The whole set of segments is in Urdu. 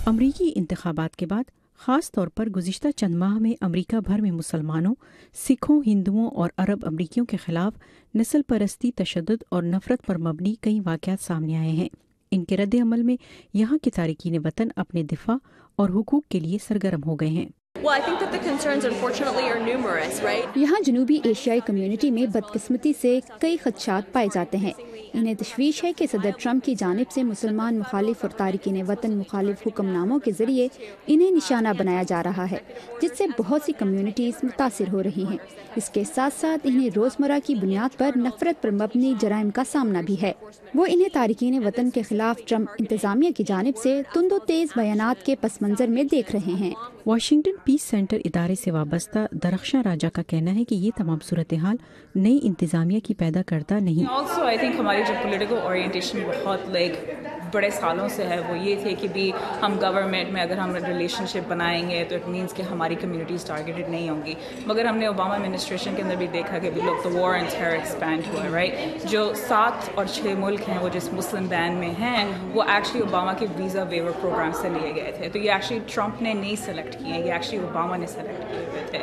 امریکی انتخابات کے بعد خاص طور پر گزشتہ چند ماہ میں امریکہ بھر میں مسلمانوں، سکھوں، ہندوؤں اور عرب امریکیوں کے خلاف نسل پرستی، تشدد اور نفرت پر مبنی کئی واقعات سامنے آئے ہیں۔ ان کے رد عمل میں یہاں کے تارکین وطن اپنے دفاع اور حقوق کے لیے سرگرم ہو گئے ہیں۔ یہاں جنوبی ایشیائی کمیونٹی میں بدقسمتی سے کئی خدشات پائے جاتے ہیں۔ انہیں تشویش ہے کہ صدر ٹرمپ کی جانب سے مسلمان مخالف اور تارکین وطن مخالف حکم ناموں کے ذریعے انہیں نشانہ بنایا جا رہا ہے، جس سے بہت سی کمیونٹیز متاثر ہو رہی ہیں۔ اس کے ساتھ ساتھ انہیں روزمرہ کی بنیاد پر نفرت پر مبنی جرائم کا سامنا بھی ہے۔ وہ انہیں تارکین وطن کے خلاف ٹرمپ انتظامیہ کی جانب سے تند و تیز بیانات کے پس منظر میں دیکھ رہے ہیں۔ واشنگٹن پیس سینٹر ادارے سے وابستہ درخشاں راجہ کا کہنا ہے کہ یہ تمام صورتحال نئی انتظامیہ کی پیدا کرتا نہیں۔ ہماری جو پولیٹیکل اورینٹیشن بہت بڑے سالوں سے ہے، وہ یہ تھے کہ بھی ہم گورنمنٹ میں اگر ہم ریلیشن شپ بنائیں گے تو اٹ مینس کہ ہماری کمیونٹیز ٹارگیٹڈ نہیں ہوں گی، مگر ہم نے اوباما ایڈمنسٹریشن کے اندر بھی دیکھا کہ بھی لوگ تو وار اینڈ ٹیرر ایکسپینڈ ہوا ہے، رائٹ۔ جو 7 اور 6 ملک ہیں وہ جس مسلم بین میں ہیں، وہ ایکچولی اوباما کے ویزا ویور پروگرام سے لیے گئے تھے، تو یہ ایکچولی ٹرمپ نے نہیں سلیکٹ کیے، یہ ایکچولی اوباما نے سلیکٹ کیے ہوئے تھے۔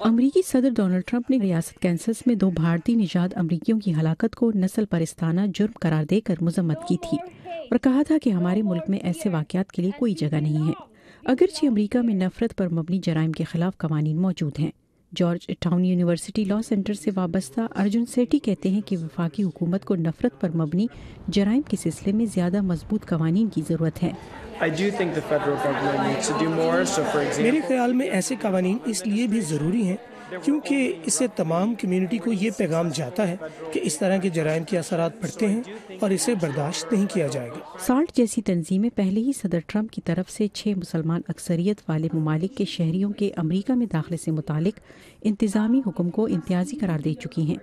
امریکی صدر ڈونلڈ ٹرمپ نے ریاست کینسس میں 2 بھارتی نژاد امریکیوں کی ہلاکت کو نسل پرستانہ جرم قرار دے کر مذمت کی تھی اور کہا تھا کہ ہمارے ملک میں ایسے واقعات کے لیے کوئی جگہ نہیں ہے، اگرچہ امریکہ میں نفرت پر مبنی جرائم کے خلاف قوانین موجود ہیں۔ George town university law centre سے وابستہ ارجن سیٹی کہتے ہیں کہ وفاقی حکومت کو نفرت پر مبنی جرائم کے سلسلے میں زیادہ مضبوط قوانین کی ضرورت ہے۔ میرے خیال میں ایسے قوانین اس لیے بھی ضروری ہیں کیونکہ اس سے تمام کمیونٹی کو یہ پیغام جاتا ہے کہ اس طرح کے جرائم کے اثرات پڑتے ہیں اور اسے برداشت نہیں کیا جائے گا۔ سالٹ جیسی تنظیمیں پہلے ہی صدر ٹرمپ کی طرف سے 6 مسلمان اکثریت والے ممالک کے شہریوں کے امریکہ میں داخلے سے متعلق انتظامی حکم کو امتیازی قرار دے چکی ہیں۔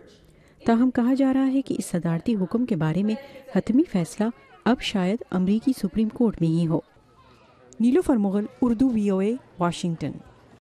تاہم کہا جا رہا ہے کہ اس صدارتی حکم کے بارے میں حتمی فیصلہ اب شاید امریکی سپریم کورٹ میں ہی ہو۔ نیلوفر مغل، اردو VOA، واشنگٹن۔